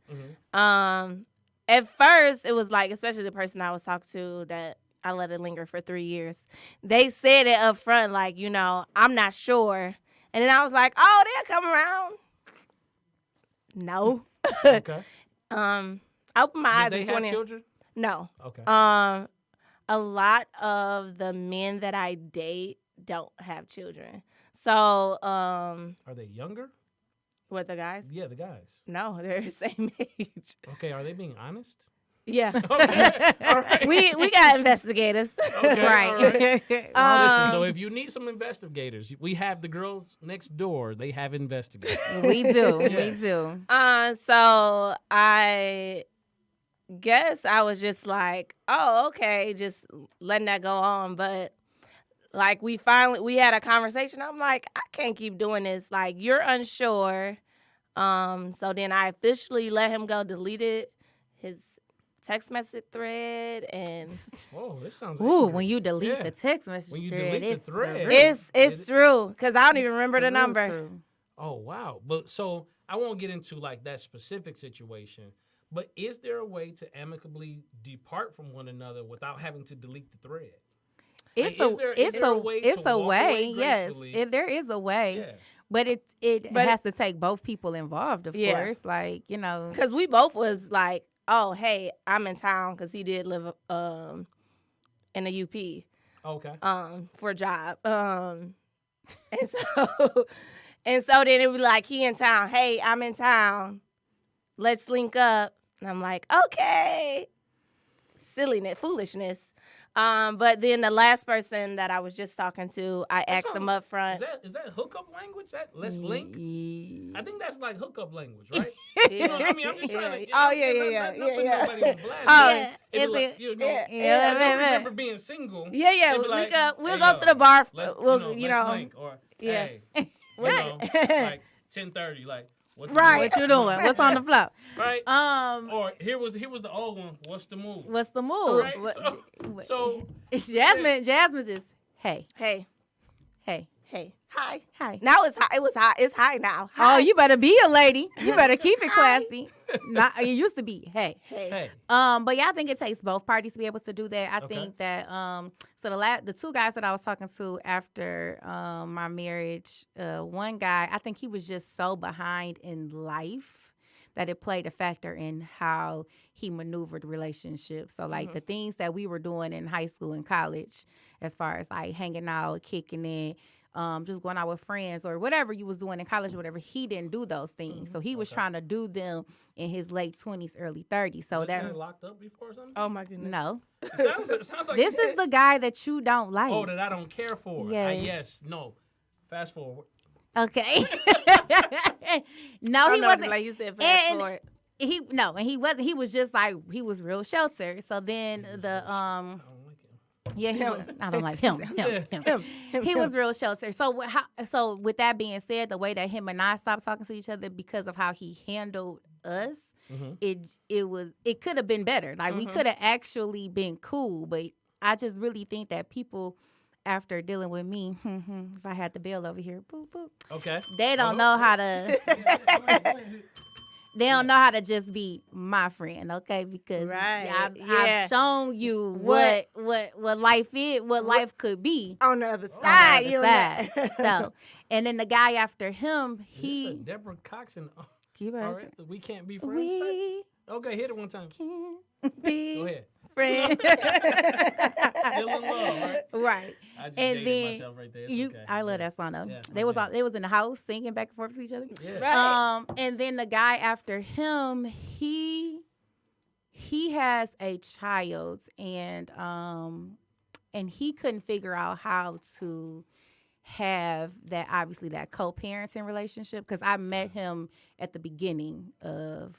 At first, it was like, especially the person I was talking to that I let it linger for 3 years. They said it up front, like, I'm not sure. And then I was like, oh, they'll come around. No. Okay. I opened my eyes Did in they have 20. children? No. Okay. A lot of the men that I date don't have children. So, Are they younger? what, the guys? Yeah, the guys. No, they're the same age. Okay, are they being honest? Yeah. Okay. All right. We got investigators. Okay, Right. all right. Listen, so Um, if you need some investigators, we have the girls next door. They have investigators. We do. Yes. We do. So I guess I was just like, oh, okay, just letting that go on. But like we had a conversation. I'm like, I can't keep doing this. Like, you're unsure. So then I officially let him go, deleted his text message thread, and Whoa, this sounds. Ooh, angry. when you delete Yeah. the text message When you thread, delete the it's thread. it's through because I don't even remember the number. Oh wow! But so I won't get into like that specific situation. But is there a way to amicably depart from one another without having to delete the thread? It's Like, is there a way to it's a walk way. away Yes, gracefully? there is a way. Yeah. But it But has to take both people involved, of Yeah. course. Like, Because we both was like, oh, hey, I'm in town because he did live in a UP Okay. for a job. And so and so then it was like, he in town. Hey, I'm in town. Let's link up. And I'm like, okay. Silliness, foolishness. But then the last person that I was just talking to, I asked him up front. Is that hookup language? That let's link. I think that's like hookup language, right? Yeah. I mean, I'm just trying to. Oh, yeah. Nobody on blast. Oh, but is like, it? You know, Yeah, I man. remember being single. Yeah, They'd be we'll like, link up. We'll hey, go yo, to the bar. Let's, We'll, let's link. Or, Yeah. hey, Right. like 10:30, like, what you Right. what you doing? What's on the floor? Right. Or here was the old one. What's the move? What's the move? Right. What- So it's Jasmine. Jasmine's is hey, Hey, hi. hi. Now it's high. It was high. It's high now. Hi. Oh, you better be a lady. You better keep it classy. Not it used to be hey. hey. But yeah, I think it takes both parties to be able to do that. I Okay. think that so the two guys that I was talking to after my marriage, one guy, I think he was just so behind in life that it played a factor in how he maneuvered relationships. So like the things that we were doing in high school and college, as far as like hanging out, kicking it, just going out with friends or whatever you was doing in college or whatever, he didn't do those things. So he was trying to do them in his late 20s, early 30s. So Was this that guy locked up before or something? Oh my goodness. no. It sounds like This is the guy that you don't like. Oh, that I don't care for. Yes. Yes. No. Fast forward. Okay. No, I he know, wasn't. like you said, fast and forward. and he wasn't. He was just like he was real sheltered. So then the I don't like him. yeah, he was, I don't like him. He was real sheltered. So with that being said, the way that him and I stopped talking to each other because of how he handled us, it could have been better. Like we could have actually been cool, but I just really think that people, after dealing with me, if I had the bill over here, boop boop, Okay. they don't know how to. They don't know how to just be my friend, okay? Because Right. I've shown you what life is, what life could be. On the other On side. the you other know. side. So, and then the guy after him, This he a Deborah Cox and keep all it. right, we can't be friends. Type? We Okay, hit it one time. can't be Go ahead. friends. Still in love, right? Right. I just And dated then myself right there. It's okay. I love Yeah. that song though. Yeah, They was yeah. they was in the house singing back and forth to each other. Yeah. Right. And then the guy after him, he has a child, and he couldn't figure out how to have that, obviously, that co-parenting relationship, because I met him at the beginning of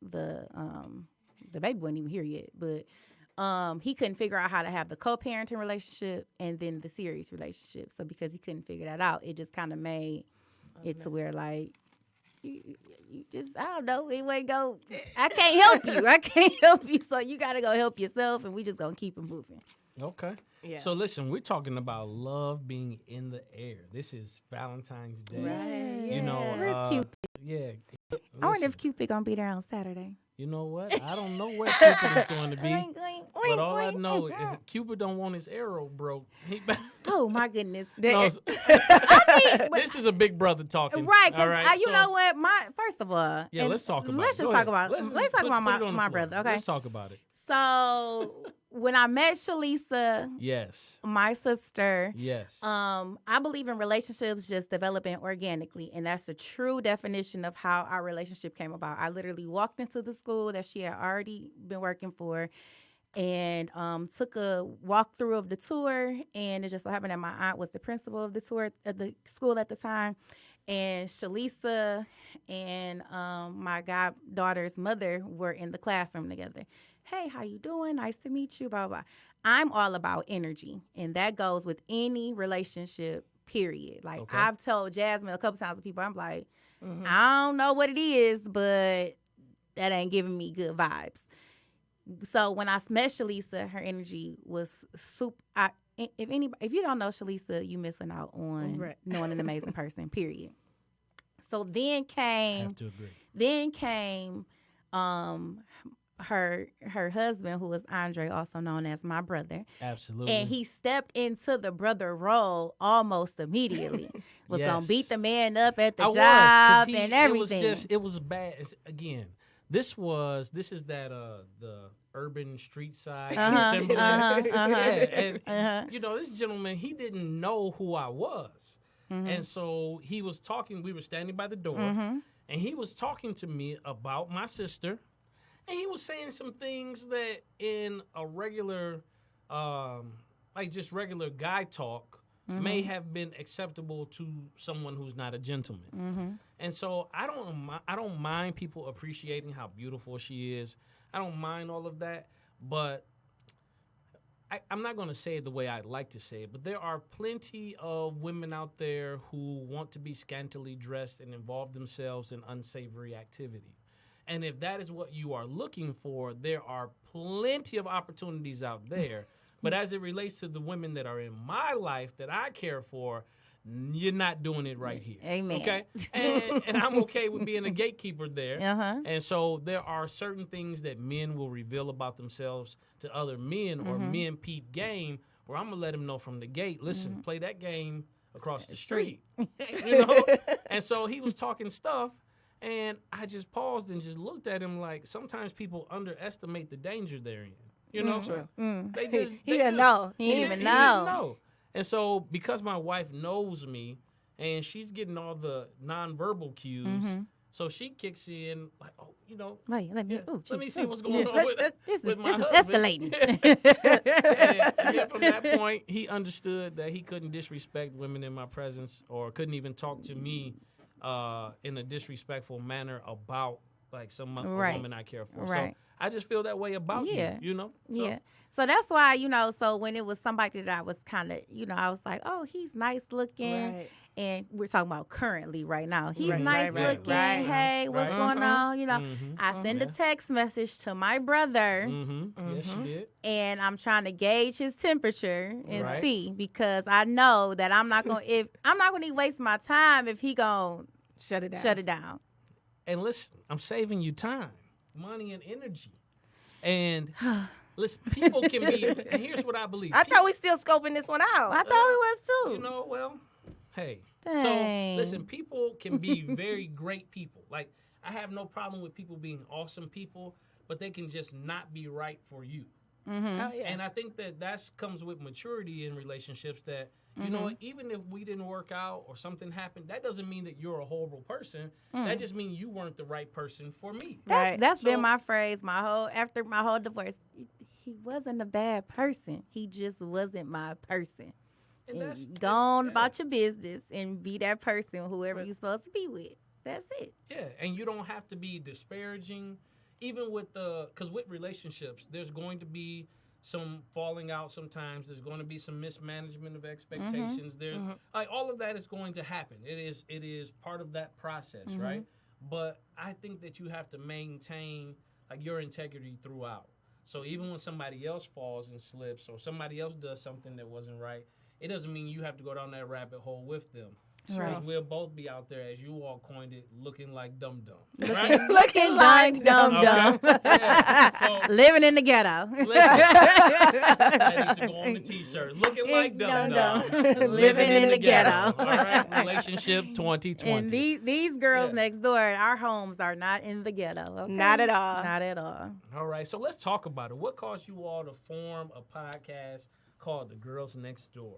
the baby wasn't even here yet, but he couldn't figure out how to have the co-parenting relationship and then the serious relationship. So because he couldn't figure that out, it just kind of made it to where like you just, I don't know, it wouldn't go. I can't help you. I can't help you. So you gotta go help yourself, and we just gonna keep it moving. Okay. Yeah. So listen, we're talking about love being in the air. This is Valentine's Day. Right. You know, Where's Cupid? yeah. I wonder Listen, if Cupid gonna be there on Saturday. you know what? I don't know where Cupid is going to be. Oink, oink, But oink, all I oink. know, if Cupid don't want his arrow broke, he better. Oh my goodness. No, But- this is a big brother talking. Right, all because right? you so, know what? First of all, Yeah, and let's talk about let's it. just Go talk ahead. about let's talk put- about put it on the my floor. brother. Okay, Let's talk about it. so when I met Shalisa, Yes. my sister, Yes. I believe in relationships just developing organically, and that's the true definition of how our relationship came about. I literally walked into the school that she had already been working for, and took a walkthrough of the tour, and it just so happened that my aunt was the principal of the tour at the school at the time, and Shalisa and my goddaughter's mother were in the classroom together. Hey, how you doing? Nice to meet you. Blah blah. I'm all about energy, and that goes with any relationship. Period. Like Okay. I've told Jasmine a couple times to people, I'm like, I don't know what it is, but that ain't giving me good vibes. So when I met Shalisa, her energy was super. If you don't know Shalisa, you missing out on Right. knowing an amazing person. Period. So I then came have to agree. her husband, who was Andre, also known as my brother, Absolutely. and he stepped into the brother role almost immediately. Was gonna Yes. beat the man up at the I was, job 'cause and everything. It was bad. Again, this is that the urban street side Timberland. Yeah, and you know, this gentleman, he didn't know who I was. And so he was talking, we were standing by the door, and he was talking to me about my sister, and he was saying some things that in a regular like just regular guy talk may have been acceptable to someone who's not a gentleman. And so I don't mind people appreciating how beautiful she is. I don't mind all of that, but I'm not going to say it the way I'd like to say it, but there are plenty of women out there who want to be scantily dressed and involve themselves in unsavory activity. And if that is what you are looking for, there are plenty of opportunities out there. But as it relates to the women that are in my life that I care for, you're not doing it right here. Amen. Okay? And I'm okay with being a gatekeeper there. And so there are certain things that men will reveal about themselves to other men or men peep game where I'm going to let them know from the gate, listen, play that game across the street. You know? And so he was talking stuff, and I just paused and just looked at him like sometimes people underestimate the danger they're in. You know? They just, He didn't know. He didn't even He know. didn't know. And so because my wife knows me and she's getting all the nonverbal cues, so she kicks in like, oh, you know, Wait, let me. yeah, Ooh, let me geez, see ooh. what's going on with my this is husband. escalating. And then from that point, he understood that he couldn't disrespect women in my presence or couldn't even talk to me in a disrespectful manner about like some a woman I care for. Right. So I just feel that way about you know? So, Yeah. So that's why, so when it was somebody that I was kind of, I was like, oh, he's nice looking. Right. And we're talking about currently right now. He's Right, nice right, right, looking. right. Hey, what's Right. going on? I send a text message to my brother. Yes, you did. And I'm trying to gauge his temperature and Right. see, because I know that I'm not going to waste my time if he going Shut it down. to shut it down. And listen, I'm saving you time, money, and energy. And listen, people can be, and here's what I believe. I thought we still scoping this one out. I thought he was too. You know, well, hey. Dang. So, listen, people can be very great people. Like, I have no problem with people being awesome people, but they can just not be right for you. Oh, yeah. And I think that comes with maturity in relationships that, you know what, even if we didn't work out or something happened, that doesn't mean that you're a horrible person. That just means you weren't the right person for me. Right. That's So- been my phrase after my whole divorce. He wasn't a bad person. He just wasn't my person. And that's Go on about your business and be that person, whoever you're supposed to be with. That's it. Yeah, and you don't have to be disparaging, even with because with relationships, there's going to be some falling out sometimes. There's going to be some mismanagement of expectations. There's like all of that is going to happen. It is part of that process, right? But I think that you have to maintain like your integrity throughout. So even when somebody else falls and slips or somebody else does something that wasn't right, it doesn't mean you have to go down that rabbit hole with them. Because Right. we'll both be out there, as you all coined it, looking like dum-dum. Right? Looking like dum-dum. Okay. Yeah. So, Living in the ghetto. listen, that needs to go on the T-shirt. Looking like dum-dum. Living in the ghetto. All right? Relationship 2020. And these girls Yeah. next door, our homes are not in the ghetto. Okay? Not at all. Not at all. All right, so let's talk about it. What caused you all to form a podcast called The Girls Next Door?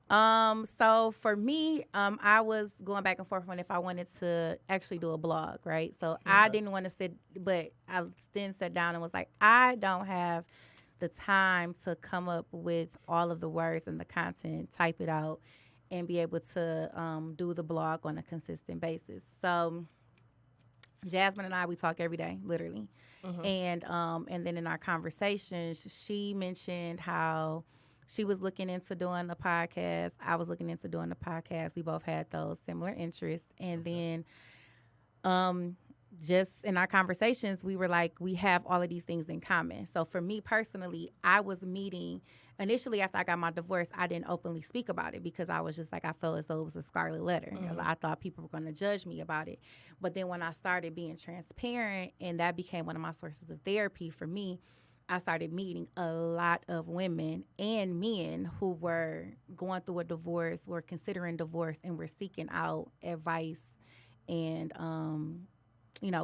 So for me, I was going back and forth on if I wanted to actually do a blog, right? So I didn't want to sit, but I then sat down and was like, I don't have the time to come up with all of the words and the content, type it out, and be able to do the blog on a consistent basis. So Jasmine and I, we talk every day, literally. And then in our conversations, she mentioned how she was looking into doing a podcast. I was looking into doing a podcast. We both had those similar interests. And then just in our conversations, we were like, we have all of these things in common. So for me personally, I was meeting, initially after I got my divorce, I didn't openly speak about it because I was just like, I felt as though it was a scarlet letter. I thought people were going to judge me about it. But then when I started being transparent, and that became one of my sources of therapy for me, I started meeting a lot of women and men who were going through a divorce, were considering divorce, and were seeking out advice and,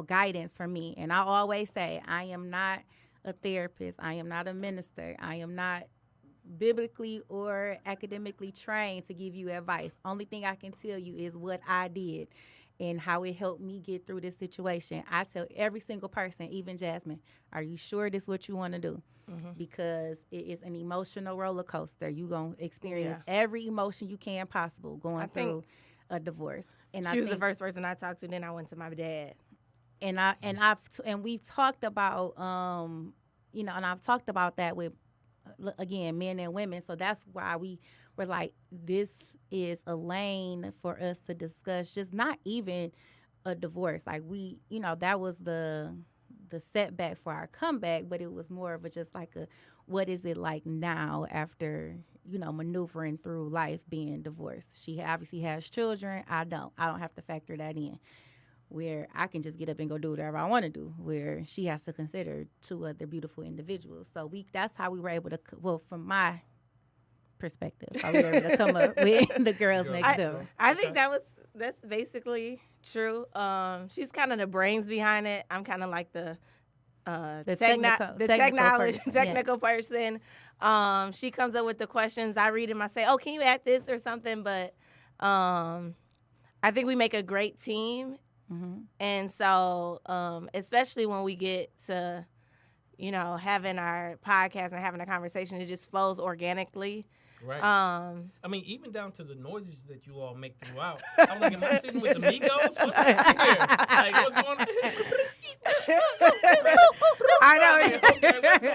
guidance from me. And I always say, I am not a therapist. I am not a minister. I am not biblically or academically trained to give you advice. Only thing I can tell you is what I did and how it helped me get through this situation. I tell every single person, even Jasmine, are you sure this is what you want to do? Because it is an emotional roller coaster. You're going to experience every emotion you can possible going through a divorce. And She was the first person I talked to. Then I went to my dad. And we've talked about, and I've talked about that with, again, men and women. So that's why we were like, this is a lane for us to discuss, just not even a divorce. Like that was the setback for our comeback, but it was more of a just like what is it like now after, maneuvering through life being divorced. She obviously has children. I don't have to factor that in, where I can just get up and go do whatever I want to do, where she has to consider two other beautiful individuals. So that's how we were able to, from my perspective, how we were able to come up with the Girls Next Door. I think that's basically true. She's kind of the brains behind it. I'm kind of like the technical person. She comes up with the questions. I read them. I say, "Oh, can you add this or something?" But I think we make a great team. And so, especially when we get to, having our podcast and having a conversation, it just flows organically. Right. I mean, even down to the noises that you all make throughout. I'm like, am I sitting with the Migos? What's happening here? Like, what's going on? I know. Okay, what's going on here?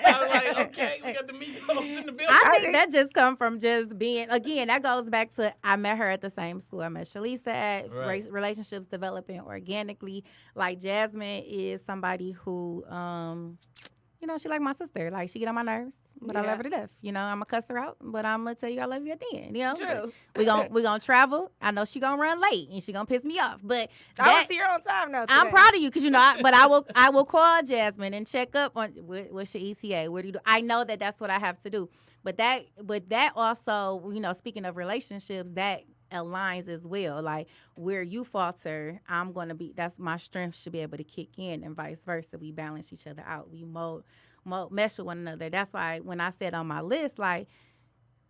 I was like, okay, we got the Migos in the building. I think that just come from just being, again, that goes back to, I met her at the same school I met Shalisa at, relationships developing organically. Like, Jasmine is somebody who, she like my sister. Like, she get on my nerves, but I love her to death. I'm going to cuss her out, but I'm going to tell you I love you at the end, True. We gonna travel. I know she going to run late, and she going to piss me off, but I will see her on time now today. I'm proud of you because, but I will call Jasmine and check up on what's your ETA? What do you do? I know that's what I have to do. But that also, speaking of relationships, that aligns as well. Like, where you falter, I'm going to be, that's my strength should be able to kick in, and vice versa. We balance each other out. We mesh with one another. That's why when I said on my list, like,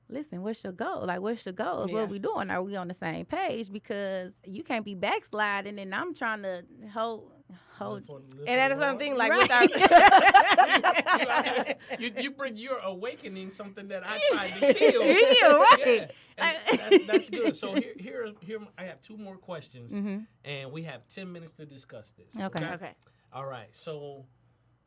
listen, what's your goal? Like, what's your goals? What we doing? Are we on the same page? Because you can't be backsliding, and I'm trying to hold. And that's something like with our you bring your awakening something that I tried to kill. Right. And that's good. So here I have two more questions, and we have 10 minutes to discuss this. Okay. All right. So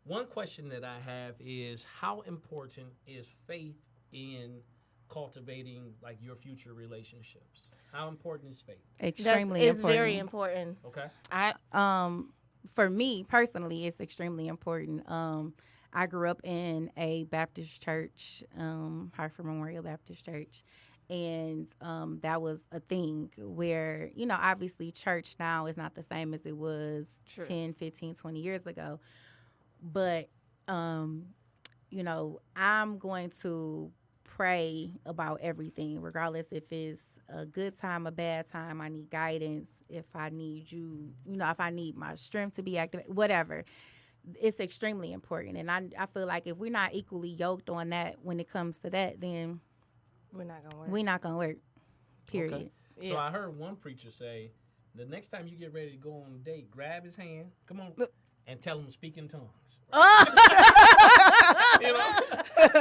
one question that I have is, how important is faith in cultivating like your future relationships? How important is faith? Extremely important. It's very important. Okay. for me personally, it's extremely important. I grew up in a Baptist church, Hartford Memorial Baptist Church. And that was a thing where, obviously church now is not the same as it was True. 10, 15, 20 years ago. But, I'm going to pray about everything, regardless if it's a good time, a bad time. I need guidance. If I need you, if I need my strength to be active, whatever. It's extremely important. And I feel like if we're not equally yoked on that when it comes to that, then We're not gonna work. we're not going to work, period. Okay. So Yeah. I heard one preacher say, the next time you get ready to go on a date, grab his hand, come on, and tell him to speak in tongues. You know?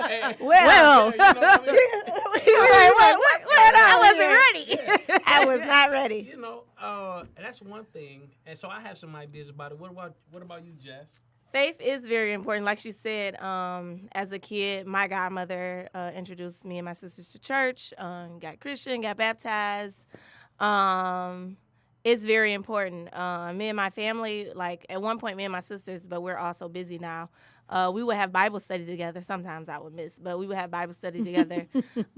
And- Well. you know what I mean? I wasn't ready. I was not ready. You know, that's one thing. And so I have some ideas about it. What about you, Jazz? Faith is very important. Like she said, as a kid, my godmother introduced me and my sisters to church, got Christian, got baptized. It's very important. Me and my family, like at one point, me and my sisters, but we're also busy now. We would have Bible study together. Sometimes I would miss, but we would have Bible study together.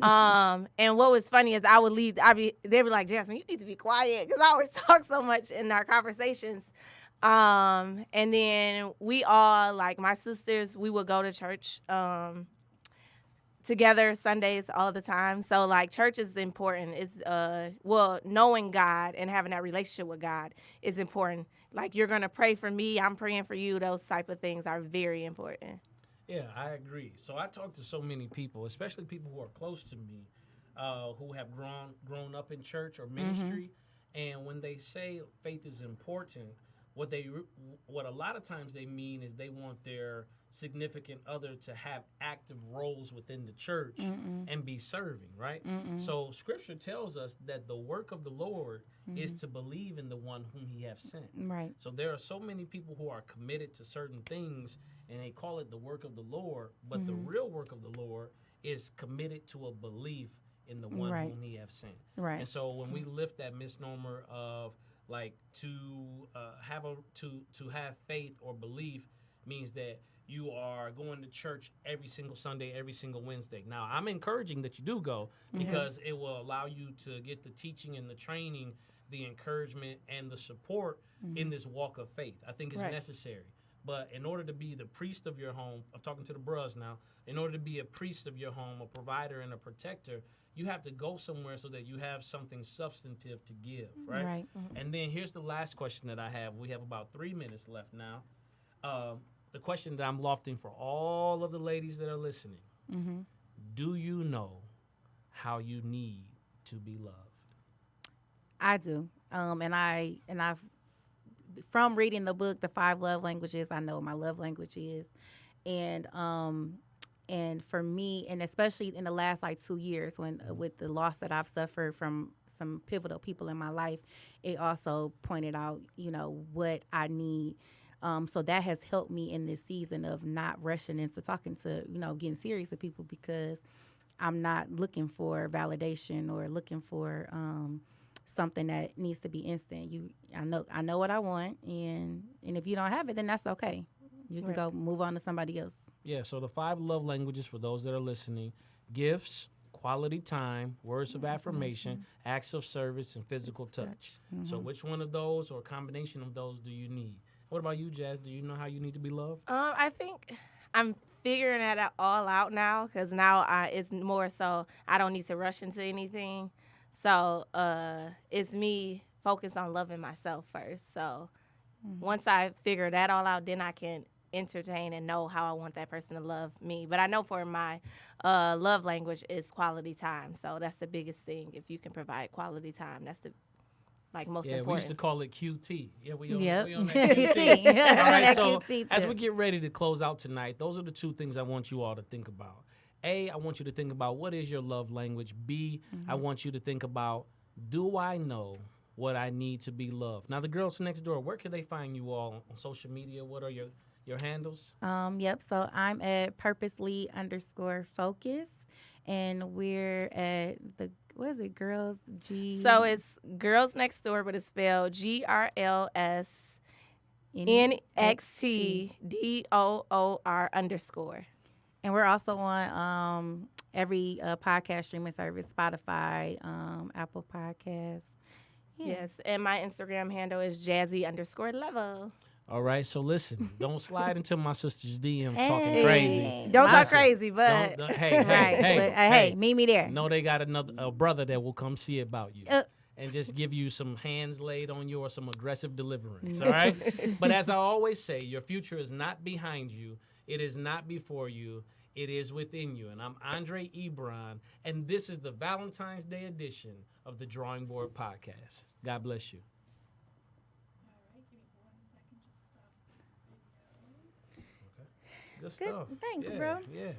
And what was funny is I would lead. They were like, Jasmine, you need to be quiet because I always talk so much in our conversations. And then we all, like my sisters, we would go to church together Sundays all the time. So like church is important. It's knowing God and having that relationship with God is important. Like you're gonna pray for me, I'm praying for you. Those type of things are very important. Yeah, I agree. So I talk to so many people, especially people who are close to me, who have grown up in church or ministry, and when they say faith is important, what a lot of times they mean is they want their significant other to have active roles within the church and be serving, right? So Scripture tells us that the work of the Lord is to believe in the one whom He have sent. Right. So there are so many people who are committed to certain things, and they call it the work of the Lord, but the real work of the Lord is committed to a belief in the one Right. whom He have sent. Right. And so when we lift that misnomer of like to have faith or belief means that you are going to church every single Sunday, every single Wednesday. Now, I'm encouraging that you do go because it will allow you to get the teaching and the training, the encouragement and the support in this walk of faith. I think it's necessary. But in order to be the priest of your home, I'm talking to the bros now, in order to be a priest of your home, a provider and a protector, you have to go somewhere so that you have something substantive to give, right? Right. And then here's the last question that I have. We have about 3 minutes left now. The question that I'm lofting for all of the ladies that are listening. Do you know how you need to be loved? I do. And I've from reading the book, The 5 Love Languages, I know what my love language is. And for me, and especially in the last 2 years when with the loss that I've suffered from some pivotal people in my life, it also pointed out, what I need. So that has helped me in this season of not rushing into talking to, getting serious with people because I'm not looking for validation or looking for something that needs to be instant. I know what I want, and if you don't have it, then that's okay. You can go move on to somebody else. Yeah, so the 5 love languages for those that are listening: gifts, quality time, words of affirmation, acts of service, and physical touch. So which one of those or a combination of those do you need? What about you, Jazz? Do you know how you need to be loved? I think I'm figuring that all out now because now it's more so I don't need to rush into anything. So it's me focused on loving myself first. So once I figure that all out, then I can entertain and know how I want that person to love me. But I know for my love language is quality time. So that's the biggest thing. If you can provide quality time, that's the most important. We used to call it QT. Yeah, we on Yep. that QT. QT. All right, That so QT as tip. we get ready to close out tonight, those are the 2 things I want you all to think about. A, I want you to think about what is your love language. B, I want you to think about, do I know what I need to be loved? Now, the girls next door, where can they find you all on social media? What are your handles? Yep. So I'm at purposely_focus, and we're at what is it? Girls G. So it's Girls Next Door, but it's spelled GRLS NXTDOOR_. And we're also on every podcast streaming service, Spotify, Apple Podcasts. Yeah. Yes, and my Instagram handle is Jazzy_level. All right, so listen, don't slide into my sister's DMs talking crazy. Don't talk Listen, crazy, but hey, Right. But, hey, meet me there. No, they got a brother that will come see about you and just give you some hands laid on you or some aggressive deliverance, all right? But as I always say, your future is not behind you. It is not before you. It is within you. And I'm Andre Ebron, and this is the Valentine's Day edition of the Drawing Board Podcast. God bless you. Good stuff. Thanks, yeah, bro. Yeah.